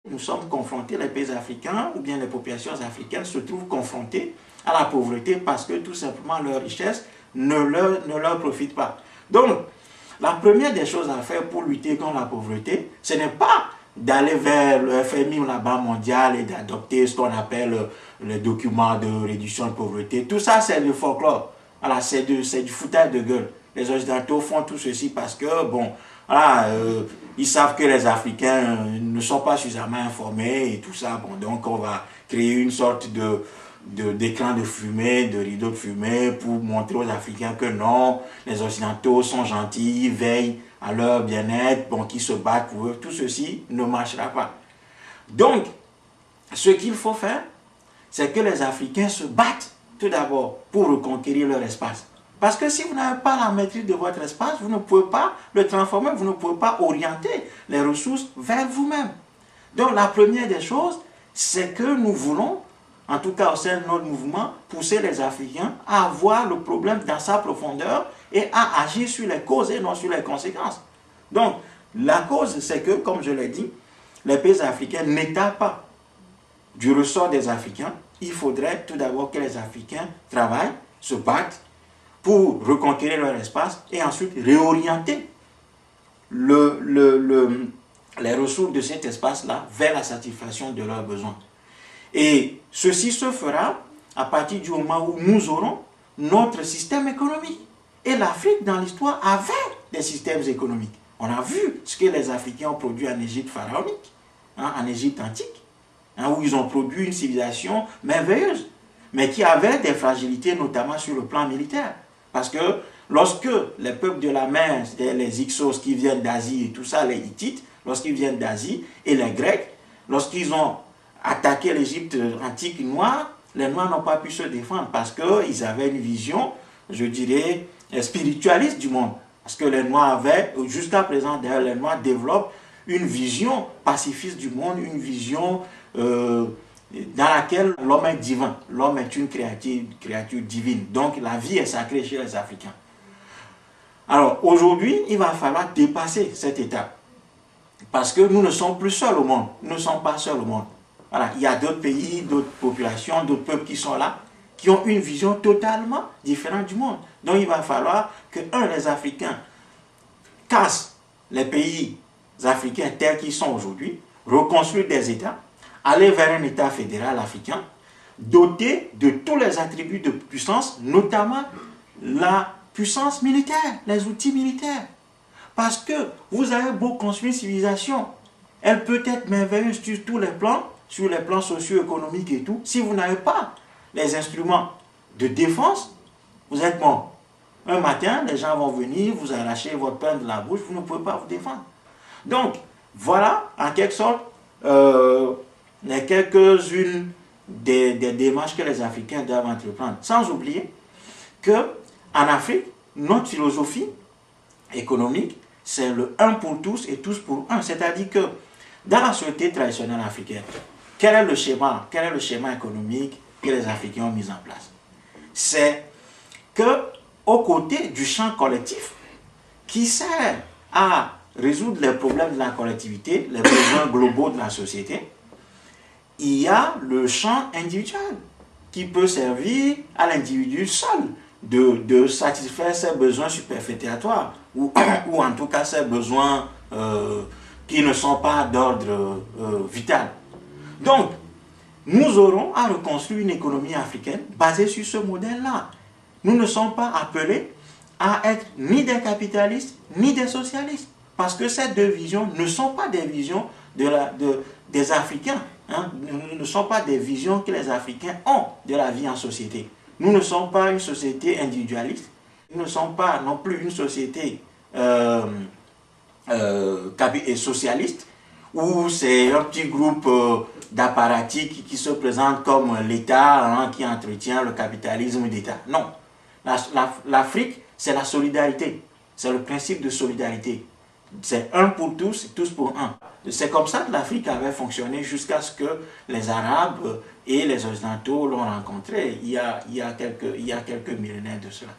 Nous sommes confrontés, les pays africains ou bien les populations africaines se trouvent confrontées à la pauvreté parce que tout simplement leur richesse ne leur profite pas. Donc, la première des choses à faire pour lutter contre la pauvreté, ce n'est pas d'aller vers le FMI ou la Banque mondiale et d'adopter ce qu'on appelle le document de réduction de pauvreté. Tout ça, c'est du folklore. Voilà, c'est du foutage de gueule. Les Occidentaux font tout ceci parce que, bon, voilà, ils savent que les Africains ne sont pas suffisamment informés et tout ça. Bon, donc, on va créer une sorte d'écran de fumée, de rideau de fumée pour montrer aux Africains que non, les Occidentaux sont gentils, veillent à leur bien-être, bon, qui se battent pour eux. Tout ceci ne marchera pas. Donc, ce qu'il faut faire, c'est que les Africains se battent tout d'abord pour reconquérir leur espace. Parce que si vous n'avez pas la maîtrise de votre espace, vous ne pouvez pas le transformer, vous ne pouvez pas orienter les ressources vers vous-même. Donc la première des choses, c'est que nous voulons, en tout cas au sein de notre mouvement, pousser les Africains à voir le problème dans sa profondeur et à agir sur les causes et non sur les conséquences. Donc la cause, c'est que, comme je l'ai dit, les pays africains n'étant pas du ressort des Africains, il faudrait tout d'abord que les Africains travaillent, se battent pour reconquérir leur espace et ensuite réorienter les ressources de cet espace-là vers la satisfaction de leurs besoins. Et ceci se fera à partir du moment où nous aurons notre système économique. Et l'Afrique, dans l'histoire, avait des systèmes économiques. On a vu ce que les Africains ont produit en Égypte pharaonique, en Égypte antique, où ils ont produit une civilisation merveilleuse, mais qui avait des fragilités, notamment sur le plan militaire. Parce que lorsque les peuples de la mer, les Hyksos qui viennent d'Asie et tout ça, les Hittites, lorsqu'ils viennent d'Asie, et les Grecs, lorsqu'ils ont attaqué l'Égypte antique noire, les Noirs n'ont pas pu se défendre parce qu'ils avaient une vision, je dirais, spiritualiste du monde. Parce que les Noirs avaient, jusqu'à présent d'ailleurs, les Noirs développent une vision pacifiste du monde, une vision dans laquelle l'homme est divin, l'homme est une créature divine. Donc la vie est sacrée chez les Africains. Alors aujourd'hui, il va falloir dépasser cette étape. Parce que nous ne sommes plus seuls au monde. Nous ne sommes pas seuls au monde. Voilà, il y a d'autres pays, d'autres populations, d'autres peuples qui sont là, qui ont une vision totalement différente du monde. Donc il va falloir que, les Africains cassent les pays africains tels qu'ils sont aujourd'hui, reconstruire des États, aller vers un État fédéral africain, doté de tous les attributs de puissance, notamment la puissance militaire, les outils militaires. Parce que vous avez beau construire une civilisation, elle peut être merveilleuse sur tous les plans, sur les plans socio-économiques et tout. Si vous n'avez pas les instruments de défense, vous êtes mort. Un matin, les gens vont venir, vous arracher votre pain de la bouche, vous ne pouvez pas vous défendre. Donc, voilà, en quelque sorte, les quelques-unes des démarches que les Africains doivent entreprendre. Sans oublier qu'en Afrique, notre philosophie économique, c'est le un pour tous et tous pour un. C'est-à-dire que dans la société traditionnelle africaine, quel est le schéma économique que les Africains ont mis en place? C'est qu'au côté du champ collectif, qui sert à résoudre les problèmes de la collectivité, les besoins globaux de la société, il y a le champ individuel qui peut servir à l'individu seul de satisfaire ses besoins superfétatoires ou en tout cas ses besoins qui ne sont pas d'ordre vital. Donc, nous aurons à reconstruire une économie africaine basée sur ce modèle-là. Nous ne sommes pas appelés à être ni des capitalistes ni des socialistes. Parce que ces deux visions ne sont pas des visions des Africains. Hein. Ne sont pas des visions que les Africains ont de la vie en société. Nous ne sommes pas une société individualiste. Nous ne sommes pas non plus une société socialiste où c'est un petit groupe d'apparatchiks qui se présentent comme l'État, hein, qui entretient le capitalisme d'État. Non. L'Afrique, c'est la solidarité. C'est le principe de solidarité. C'est un pour tous et tous pour un. C'est comme ça que l'Afrique avait fonctionné jusqu'à ce que les Arabes et les Occidentaux l'ont rencontré il y a quelques millénaires de cela.